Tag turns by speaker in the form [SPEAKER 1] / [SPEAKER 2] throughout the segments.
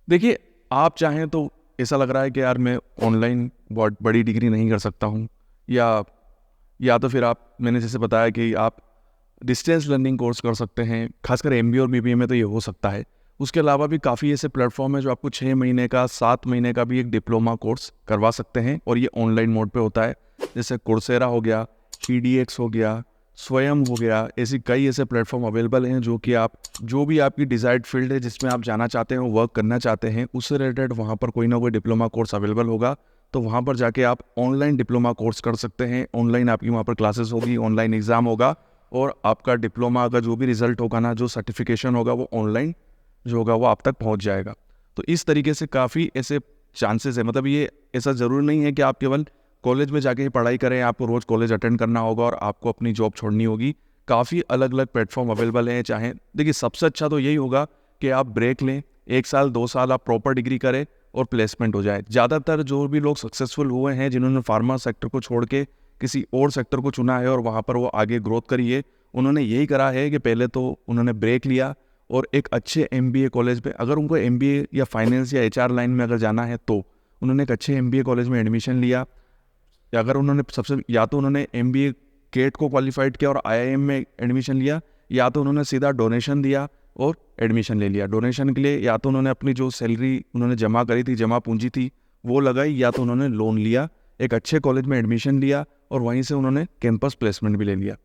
[SPEAKER 1] देखिए, आप चाहें तो ऐसा लग रहा है कि यार मैं ऑनलाइन बहुत बड़ी डिग्री नहीं कर सकता हूँ, या तो फिर आप, मैंने जैसे बताया कि आप डिस्टेंस लर्निंग कोर्स कर सकते हैं, खासकर एमबीए और बीबीए में तो ये हो सकता है। उसके अलावा भी काफ़ी ऐसे प्लेटफॉर्म है जो आपको 6 महीने का, 7 महीने का भी एक डिप्लोमा कोर्स करवा सकते हैं, और ये ऑनलाइन मोड पे होता है। जैसे कोर्सेरा हो गया, पीडीएक्स हो गया, स्वयं हो गया, ऐसी कई ऐसे प्लेटफॉर्म अवेलेबल हैं जो कि आप, जो भी आपकी डिज़ायर्ड फील्ड है जिसमें आप जाना चाहते हैं, वर्क करना चाहते हैं, उससे रिलेटेड वहाँ पर कोई ना कोई डिप्लोमा कोर्स अवेलेबल होगा। तो वहाँ पर जाके आप ऑनलाइन डिप्लोमा कोर्स कर सकते हैं। ऑनलाइन आपकी वहाँ पर क्लासेस होगी, ऑनलाइन एग्ज़ाम होगा, और आपका डिप्लोमा का जो भी रिजल्ट होगा ना, जो सर्टिफिकेशन होगा, वो ऑनलाइन जो होगा वो आप तक पहुँच जाएगा। तो इस तरीके से काफ़ी ऐसे चांसेस है, मतलब ये ऐसा ज़रूरी नहीं है कि आप केवल कॉलेज में जाके ही पढ़ाई करें, आपको रोज़ कॉलेज अटेंड करना होगा और आपको अपनी जॉब छोड़नी होगी। काफ़ी अलग अलग प्लेटफॉर्म अवेलेबल हैं। चाहे देखिए, सबसे अच्छा तो यही होगा कि आप ब्रेक लें, 1 साल 2 साल आप प्रॉपर डिग्री करें और प्लेसमेंट हो जाए। ज़्यादातर जो भी लोग सक्सेसफुल हुए हैं, जिन्होंने फार्मा सेक्टर को छोड़ के किसी और सेक्टर को चुना है और वहाँ पर वो आगे ग्रोथ करी है, उन्होंने यही करा है कि पहले तो उन्होंने ब्रेक लिया और एक अच्छे एमबीए कॉलेज में, अगर उनको एमबीए या फाइनेंस या एचआर लाइन में अगर जाना है तो उन्होंने एक अच्छे एमबीए कॉलेज में एडमिशन लिया, या अगर उन्होंने या तो उन्होंने एमबीए केट को क्वालिफाइड किया और आईआईएम में एडमिशन लिया, या तो उन्होंने सीधा डोनेशन दिया और एडमिशन ले लिया। डोनेशन के लिए या तो उन्होंने अपनी जो सैलरी उन्होंने जमा करी थी, जमा पूंजी थी, वो लगाई, या तो उन्होंने लोन लिया, एक अच्छे कॉलेज में एडमिशन लिया और वहीं से उन्होंने कैंपस प्लेसमेंट भी ले लिया।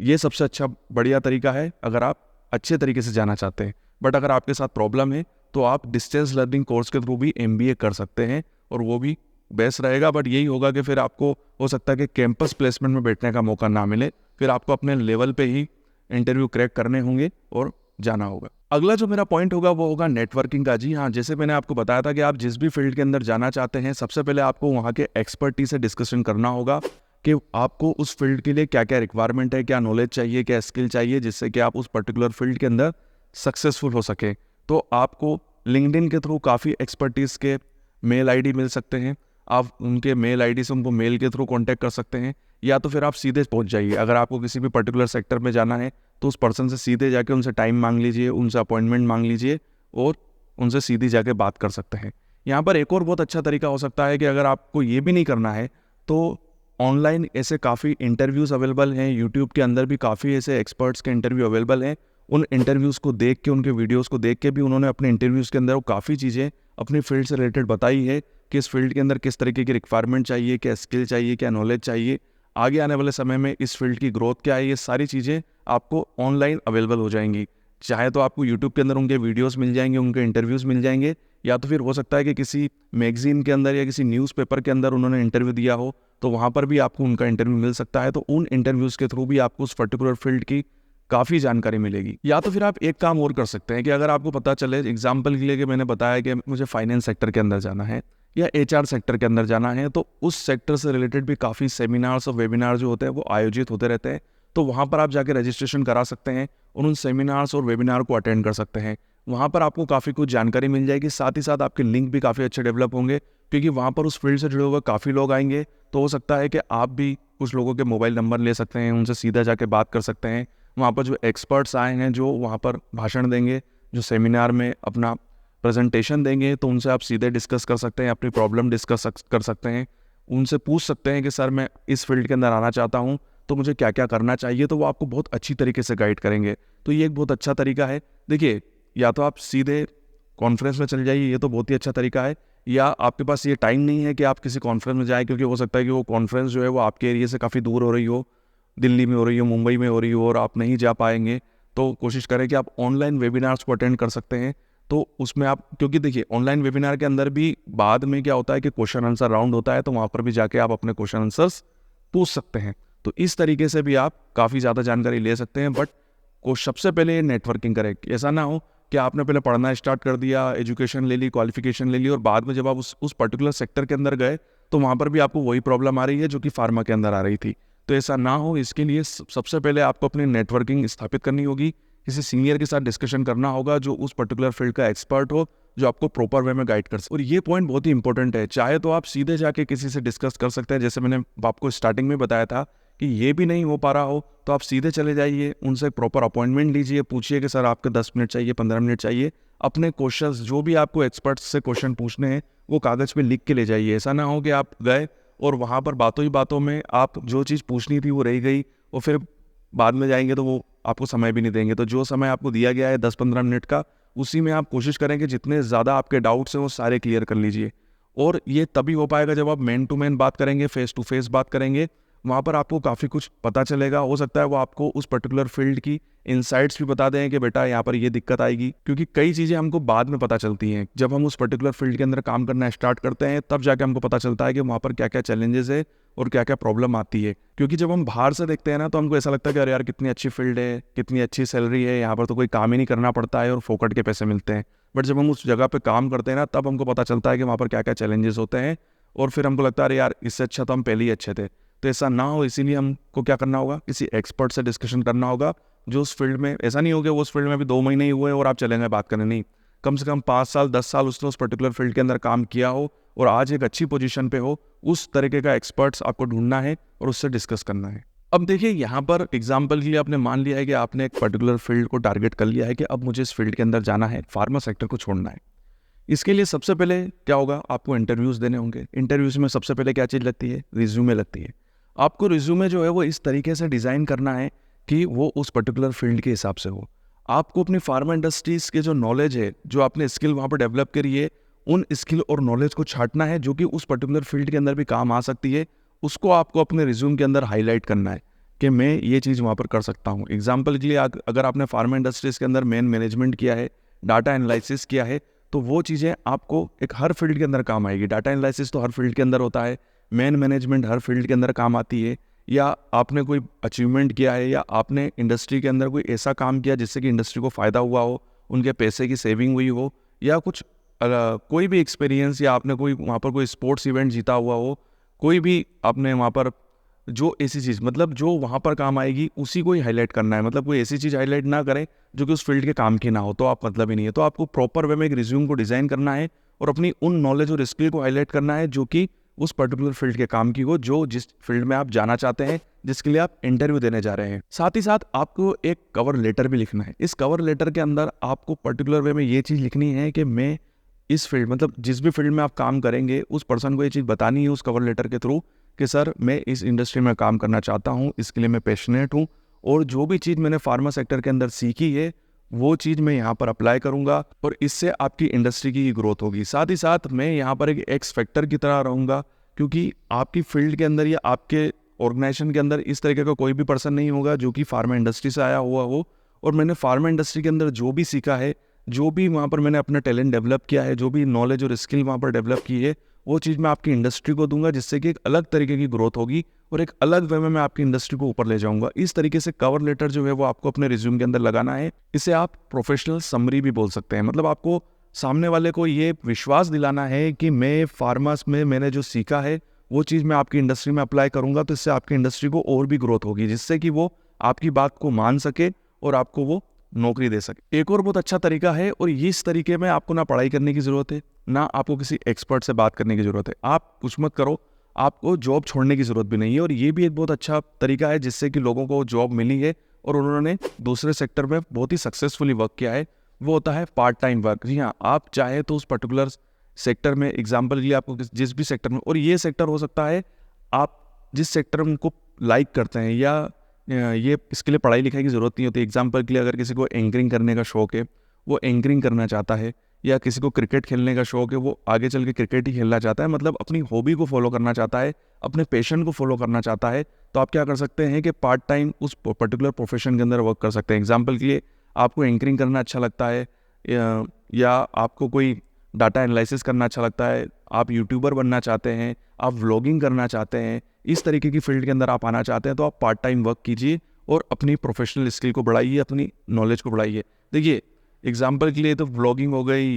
[SPEAKER 1] ये सबसे अच्छा बढ़िया तरीका है अगर आप अच्छे तरीके से जाना चाहते हैं। बट अगर आपके साथ प्रॉब्लम है तो आप डिस्टेंस लर्निंग कोर्स के थ्रू भी एमबीए कर सकते हैं, और वो भी बेस्ट रहेगा। बट यही होगा कि फिर आपको हो सकता है कि कैंपस प्लेसमेंट में बैठने का मौका ना मिले, फिर आपको अपने लेवल पे ही इंटरव्यू क्रैक करने होंगे और जाना होगा। अगला जो मेरा पॉइंट होगा वो होगा नेटवर्किंग का। जी हाँ, जैसे मैंने आपको बताया था कि आप जिस भी फील्ड के अंदर जाना चाहते हैं, सबसे पहले आपको वहाँ के एक्सपर्टीज से डिस्कशन करना होगा कि आपको उस फील्ड के लिए क्या क्या रिक्वायरमेंट है, क्या नॉलेज चाहिए, क्या स्किल चाहिए, जिससे कि आप उस पर्टिकुलर फील्ड के अंदर सक्सेसफुल हो सके। तो आपको लिंक्डइन के थ्रू काफ़ी एक्सपर्टीज के मेल आईडी मिल सकते हैं, आप उनके मेल आईडी से उनको मेल के थ्रू कांटेक्ट कर सकते हैं, या तो फिर आप सीधे पहुंच जाइए। अगर आपको किसी भी पर्टिकुलर सेक्टर में जाना है तो उस पर्सन से सीधे जाके उनसे टाइम मांग लीजिए, उनसे अपॉइंटमेंट मांग लीजिए और उनसे सीधी जाके बात कर सकते हैं। यहाँ पर एक और बहुत अच्छा तरीका हो सकता है कि अगर आपको ये भी नहीं करना है तो ऑनलाइन ऐसे काफ़ी इंटरव्यूज़ अवेलेबल हैं, यूट्यूब के अंदर भी काफ़ी ऐसे एक्सपर्ट्स के इंटरव्यू अवेलेबल हैं। उन इंटरव्यूज़ को देख के, उनके वीडियोज़ को देख के भी उन्होंने अपने इंटरव्यूज़ के अंदर वो काफ़ी चीज़ें अपनी फील्ड से रिलेटेड बताई है कि इस फील्ड के अंदर किस तरीके की रिक्वायरमेंट चाहिए, क्या स्किल चाहिए, क्या नॉलेज चाहिए, आगे आने वाले समय में इस फील्ड की ग्रोथ क्या है। ये सारी चीज़ें आपको ऑनलाइन अवेलेबल हो जाएंगी। चाहे तो आपको यूट्यूब के अंदर उनके वीडियोज़ मिल जाएंगे, उनके इंटरव्यूज़ मिल जाएंगे, या तो फिर हो सकता है कि किसी मैगजीन के अंदर या किसी न्यूज़पेपर के अंदर उन्होंने इंटरव्यू दिया हो, तो वहाँ पर भी आपको उनका इंटरव्यू मिल सकता है। तो उन इंटरव्यूज़ के थ्रू भी आपको उस पर्टिकुलर फील्ड की काफ़ी जानकारी मिलेगी। या तो फिर आप एक काम और कर सकते हैं कि अगर आपको पता चले, एग्जाम्पल के लिए कि मैंने बताया कि मुझे फाइनेंस सेक्टर के अंदर जाना है या एचआर सेक्टर के अंदर जाना है, तो उस सेक्टर से रिलेटेड भी काफ़ी सेमिनार्स और वेबिनार जो होते हैं वो आयोजित होते रहते हैं। तो वहाँ पर आप जाके रजिस्ट्रेशन करा सकते हैं और उन सेमिनार्स और वेबिनार को अटेंड कर सकते हैं। वहाँ पर आपको काफ़ी कुछ जानकारी मिल जाएगी, साथ ही साथ आपके लिंक भी काफ़ी अच्छे डेवलप होंगे, क्योंकि वहाँ पर उस फील्ड से जुड़े हुए काफ़ी लोग आएंगे। तो हो सकता है कि आप भी कुछ लोगों के मोबाइल नंबर ले सकते हैं, उनसे सीधा जाके बात कर सकते हैं। वहाँ पर जो एक्सपर्ट्स आए हैं, जो वहाँ पर भाषण देंगे, जो सेमिनार में अपना प्रेजेंटेशन देंगे, तो उनसे आप सीधे डिस्कस कर सकते हैं, अपनी प्रॉब्लम डिस्कस कर सकते हैं, उनसे पूछ सकते हैं कि सर मैं इस फील्ड के अंदर आना चाहता हूँ, तो मुझे क्या क्या करना चाहिए। तो वो आपको बहुत अच्छी तरीके से गाइड करेंगे। तो ये एक बहुत अच्छा तरीका है। देखिए, या तो आप सीधे कॉन्फ्रेंस में चले जाइए, ये तो बहुत ही अच्छा तरीका है, या आपके पास ये टाइम नहीं है कि आप किसी कॉन्फ्रेंस में जाएं, क्योंकि हो सकता है कि वो कॉन्फ्रेंस जो है वो आपके एरिया से काफ़ी दूर हो रही हो, दिल्ली में हो रही हो, मुंबई में हो रही हो, और आप नहीं जा पाएंगे। तो कोशिश करें कि आप ऑनलाइन वेबिनार्स को अटेंड कर सकते हैं। तो उसमें आप, क्योंकि देखिए ऑनलाइन वेबिनार के अंदर भी बाद में क्या होता है कि क्वेश्चन आंसर राउंड होता है, तो वहाँ पर भी जाके आप अपने क्वेश्चन आंसर्स पूछ सकते हैं। तो इस तरीके से भी आप काफ़ी ज़्यादा जानकारी ले सकते हैं। बट को सबसे पहले नेटवर्किंग करें। ऐसा ना हो कि आपने पहले पढ़ना स्टार्ट कर दिया, एजुकेशन ले ली, क्वालिफिकेशन ले ली, और बाद में जब आप उस पर्टिकुलर सेक्टर के अंदर गए तो वहाँ पर भी आपको वही प्रॉब्लम आ रही है जो कि फार्मा के अंदर आ रही थी। तो ऐसा ना हो, इसके लिए सबसे पहले आपको अपनी नेटवर्किंग स्थापित करनी होगी, किसी सीनियर के साथ डिस्कशन करना होगा जो उस पर्टिकुलर फील्ड का एक्सपर्ट हो, जो आपको प्रॉपर वे में गाइड कर सके। और ये पॉइंट बहुत ही इंपॉर्टेंट है। चाहे तो आप सीधे जाके किसी से डिस्कस कर सकते हैं, जैसे मैंने आपको स्टार्टिंग में बताया था कि ये भी नहीं हो पा रहा हो तो आप सीधे चले जाइए, उनसे प्रॉपर अपॉइंटमेंट लीजिए, पूछिए कि सर आपके 10 मिनट चाहिए, 15 मिनट चाहिए, अपने क्वेश्चंस जो भी आपको एक्सपर्ट्स से क्वेश्चन पूछने हैं वो कागज़ पे लिख के ले जाइए। ऐसा ना हो कि आप गए और वहाँ पर बातों ही बातों में आप जो चीज़ पूछनी थी वो रह गई और फिर बाद में जाएंगे तो वो आपको समय भी नहीं देंगे। तो जो समय आपको दिया गया है 10-15 मिनट का, उसी में आप कोशिश करें कि जितने ज़्यादा आपके डाउट्स हैं वो सारे क्लियर कर लीजिए। और ये तभी हो पाएगा जब आप मैन टू मैन बात करेंगे, फेस टू फेस बात करेंगे। वहाँ पर आपको काफ़ी कुछ पता चलेगा। हो सकता है वो आपको उस पर्टिकुलर फील्ड की इनसाइट्स भी बता दें कि बेटा यहाँ पर ये दिक्कत आएगी, क्योंकि कई चीज़ें हमको बाद में पता चलती हैं। जब हम उस पर्टिकुलर फील्ड के अंदर काम करना स्टार्ट करते हैं तब जाके हमको पता चलता है कि वहाँ पर क्या क्या चैलेंजेस है और क्या क्या प्रॉब्लम आती है। क्योंकि जब हम बाहर से देखते हैं ना तो हमको ऐसा लगता है कि अरे यार कितनी अच्छी फील्ड है, कितनी अच्छी सैलरी है, यहाँ पर तो कोई काम ही नहीं करना पड़ता है और फोकट के पैसे मिलते हैं। बट जब हम उस जगह पे काम करते हैं ना तब हमको पता चलता है कि वहाँ पर क्या क्या चैलेंजेस होते हैं और फिर हमको लगता है अरे यार इससे अच्छा तो हम पहले ही अच्छे थे। तो ऐसा ना हो इसीलिए हमको क्या करना होगा, किसी एक्सपर्ट से डिस्कशन करना होगा जो उस फील्ड में, ऐसा नहीं होगा वो उस फील्ड में अभी 2 महीने ही हुए और आप चलेंगे बात करने, नहीं, कम से कम 5 साल 10 साल उसने उस पर्टिकुलर फील्ड के अंदर काम किया हो और आज एक अच्छी पोजीशन पे हो। उस तरीके का एक्सपर्ट्स आपको ढूंढना है और उससे डिस्कस करना है। अब देखिए यहाँ पर एग्जाम्पल के लिए आपने मान लिया है कि आपने एक पर्टिकुलर फील्ड को टारगेट कर लिया है कि अब मुझे इस फील्ड के अंदर जाना है, फार्मा सेक्टर को छोड़ना है। इसके लिए सबसे पहले क्या होगा, आपको इंटरव्यूज़ देने होंगे। इंटरव्यूज़ में सबसे पहले क्या चीज़ लगती है, रिज्यूमे लगती है। आपको रिज्यूमे जो है वो इस तरीके से डिज़ाइन करना है कि वो उस पर्टिकुलर फील्ड के हिसाब से हो। आपको अपनी फार्मा इंडस्ट्रीज़ के जो नॉलेज है, जो आपने स्किल वहाँ पर डेवलप करी है, उन स्किल और नॉलेज को छांटना है जो कि उस पर्टिकुलर फील्ड के अंदर भी काम आ सकती है। उसको आपको अपने रिज्यूम के अंदर हाईलाइट करना है कि मैं ये चीज़ वहाँ पर कर सकता हूँ। एग्जाम्पल के लिए अगर आपने फार्मा इंडस्ट्रीज़ के अंदर मैनेजमेंट किया है, डाटा एनालिसिस किया है, तो वो चीज़ें आपको एक हर फील्ड के अंदर काम आएगी। डाटा एनालिसिस तो हर फील्ड के अंदर होता है, मैनेजमेंट हर फील्ड के अंदर काम आती है। या आपने कोई अचीवमेंट किया है या आपने इंडस्ट्री के अंदर कोई ऐसा काम किया जिससे कि इंडस्ट्री को फ़ायदा हुआ हो, उनके पैसे की सेविंग हुई हो, या कुछ कोई भी एक्सपीरियंस, या आपने कोई वहाँ पर कोई स्पोर्ट्स इवेंट जीता हुआ हो, कोई भी आपने वहाँ पर जो ऐसी चीज़, मतलब जो वहाँ पर काम आएगी उसी को ही हाईलाइट करना है। मतलब कोई ऐसी चीज़ हाईलाइट ना करें जो कि उस फील्ड के काम की ना हो, तो आप मतलब ही नहीं है। तो आपको प्रॉपर वे में एक रिज्यूम को डिज़ाइन करना है और अपनी उन नॉलेज और स्किल को हाईलाइट करना है जो कि उस पर्टिकुलर फील्ड के काम की हो, जो जिस फील्ड में आप जाना चाहते हैं, जिसके लिए आप इंटरव्यू देने जा रहे हैं। साथ ही साथ आपको एक कवर लेटर भी लिखना है। इस कवर लेटर के अंदर आपको पर्टिकुलर वे में ये चीज़ लिखनी है कि मैं इस फील्ड, मतलब जिस भी फील्ड में आप काम करेंगे उस पर्सन को ये चीज़ बतानी है उस कवर लेटर के थ्रू कि सर मैं इस इंडस्ट्री में काम करना चाहता हूँ, इसके लिए मैं पैशनेट हूँ और जो भी चीज़ मैंने फार्मा सेक्टर के अंदर सीखी है वो चीज़ मैं यहाँ पर अप्लाई करूँगा और इससे आपकी इंडस्ट्री की ग्रोथ होगी। साथ ही साथ मैं यहाँ पर एक एक्स फैक्टर की तरह रहूँगा, क्योंकि आपकी फील्ड के अंदर या आपके ऑर्गेनाइजेशन के अंदर इस तरीके का कोई भी पर्सन नहीं होगा जो कि फार्मा इंडस्ट्री से आया हुआ हो। और मैंने फार्मा इंडस्ट्री के अंदर जो भी सीखा है, जो भी वहाँ पर मैंने अपना टैलेंट डेवलप किया है, जो भी नॉलेज और स्किल वहाँ पर डेवलप की है, वो चीज़ मैं आपकी इंडस्ट्री को दूंगा, जिससे कि एक अलग तरीके की ग्रोथ होगी और एक अलग वे में मैं आपकी इंडस्ट्री को ऊपर ले जाऊंगा। इस तरीके से कवर लेटर जो है वो आपको अपने रिज्यूम के अंदर लगाना है। इसे आप प्रोफेशनल समरी भी बोल सकते हैं। मतलब आपको सामने वाले को ये विश्वास दिलाना है कि मैं फार्मास में मैंने जो सीखा है वो चीज़ मैं आपकी इंडस्ट्री में अप्लाई करूंगा, तो इससे आपकी इंडस्ट्री को और भी ग्रोथ होगी, जिससे कि वो आपकी बात को मान सके और आपको वो नौकरी दे सके। एक और बहुत अच्छा तरीका है, और इस तरीके में आपको ना पढ़ाई करने की ज़रूरत है, ना आपको किसी एक्सपर्ट से बात करने की ज़रूरत है। आप कुछ मत करो, आपको जॉब छोड़ने की ज़रूरत भी नहीं है। और ये भी एक बहुत अच्छा तरीका है जिससे कि लोगों को जॉब मिली है और उन्होंने दूसरे सेक्टर में बहुत ही सक्सेसफुली वर्क किया है। वो होता है पार्ट टाइम वर्क। जी हाँ, आप चाहे तो उस पर्टिकुलर सेक्टर में, एग्जाम्पल लिए आपको जिस भी सेक्टर में, और ये सेक्टर हो सकता है आप जिस सेक्टर को लाइक करते हैं, या ये इसके लिए पढ़ाई लिखाई की ज़रूरत नहीं होती। एग्जाम्पल के लिए अगर किसी को एंकरिंग करने का शौक है, वो एंकरिंग करना चाहता है, या किसी को क्रिकेट खेलने का शौक है, वो आगे चल के क्रिकेट ही खेलना चाहता है, मतलब अपनी हॉबी को फॉलो करना चाहता है, अपने पैशन को फॉलो करना चाहता है, तो आप क्या कर सकते हैं कि पार्ट टाइम उस पर्टिकुलर प्रोफेशन के अंदर वर्क कर सकते हैं। एग्जाम्पल के लिए आपको एंकरिंग करना अच्छा लगता है, या आपको कोई डाटा एनालिसिस करना अच्छा लगता है, आप यूट्यूबर बनना चाहते हैं, आप व्लॉगिंग करना चाहते हैं, इस तरीके की फील्ड के अंदर आप आना चाहते हैं, तो आप पार्ट टाइम वर्क कीजिए और अपनी प्रोफेशनल स्किल को बढ़ाइए, अपनी नॉलेज को बढ़ाइए। देखिए एग्जाम्पल के लिए तो व्लॉगिंग हो गई,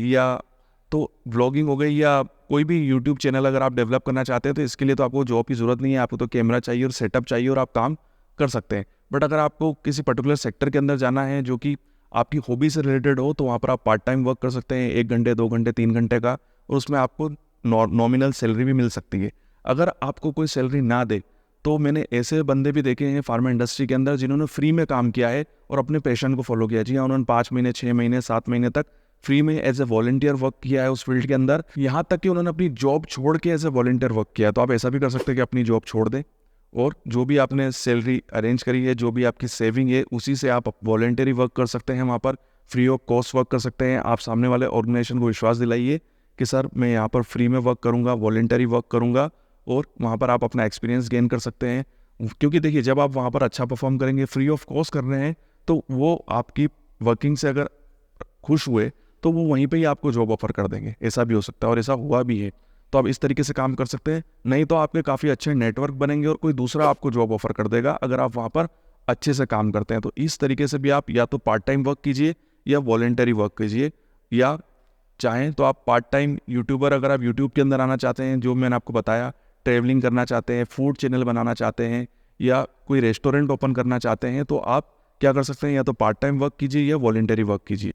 [SPEAKER 1] या कोई भी यूट्यूब चैनल अगर आप डेवलप करना चाहते हैं, तो इसके लिए तो आपको जॉब की ज़रूरत नहीं है, आपको तो कैमरा चाहिए और सेटअप चाहिए और आप काम कर सकते हैं। बट अगर आपको किसी पर्टिकुलर सेक्टर के अंदर जाना है जो कि आपकी हॉबी से रिलेटेड हो, तो वहाँ पर आप पार्ट टाइम वर्क कर सकते हैं, 1 घंटे 2 घंटे 3 घंटे का, और उसमें आपको नॉमिनल सैलरी भी मिल सकती है। अगर आपको कोई सैलरी ना दे, तो मैंने ऐसे बंदे भी देखे हैं फार्मा इंडस्ट्री के अंदर जिन्होंने फ्री में काम किया है और अपने पैशन को फॉलो किया। जी हाँ, उन्होंने 5 महीने 6 महीने 7 महीने तक फ्री में एज ए वॉलंटियर वर्क किया है उस फील्ड के अंदर, यहाँ तक कि उन्होंने अपनी जॉब छोड़ के एज ए वॉलंटियर वर्क किया है। तो आप ऐसा भी कर सकते हैं कि अपनी जॉब छोड़ दें और जो भी आपने सैलरी अरेंज करी है, जो भी आपकी सेविंग है, उसी से आप वॉलंटरी वर्क कर सकते हैं, वहाँ पर फ्री ऑफ कॉस्ट वर्क कर सकते हैं। आप सामने वाले ऑर्गेनाइजेशन को विश्वास दिलाइए कि सर मैं यहाँ पर फ्री में वर्क करूँगा, वॉलंटरी वर्क करूँगा, और वहाँ पर आप अपना एक्सपीरियंस गेन कर सकते हैं। क्योंकि देखिए, जब आप वहाँ पर अच्छा परफॉर्म करेंगे, फ्री ऑफ कॉस्ट कर रहे हैं, तो वो आपकी वर्किंग से अगर खुश हुए तो वो वहीं पे ही आपको जॉब ऑफर कर देंगे। ऐसा भी हो सकता है और ऐसा हुआ भी है। तो आप इस तरीके से काम कर सकते हैं। नहीं तो आपके काफ़ी अच्छे नेटवर्क बनेंगे और कोई दूसरा आपको जॉब ऑफर कर देगा अगर आप वहाँ पर अच्छे से काम करते हैं। तो इस तरीके से भी आप या तो पार्ट टाइम वर्क कीजिए या वॉलंटरी वर्क कीजिए, या चाहें तो आप पार्ट टाइम यूट्यूबर, अगर आप यूट्यूब के अंदर आना चाहते हैं, जो मैंने आपको बताया, ट्रैवलिंग करना चाहते हैं, फूड चैनल बनाना चाहते हैं, या कोई रेस्टोरेंट ओपन करना चाहते हैं, तो आप क्या कर सकते हैं, या तो पार्ट टाइम वर्क कीजिए या वॉलंटरी वर्क कीजिए।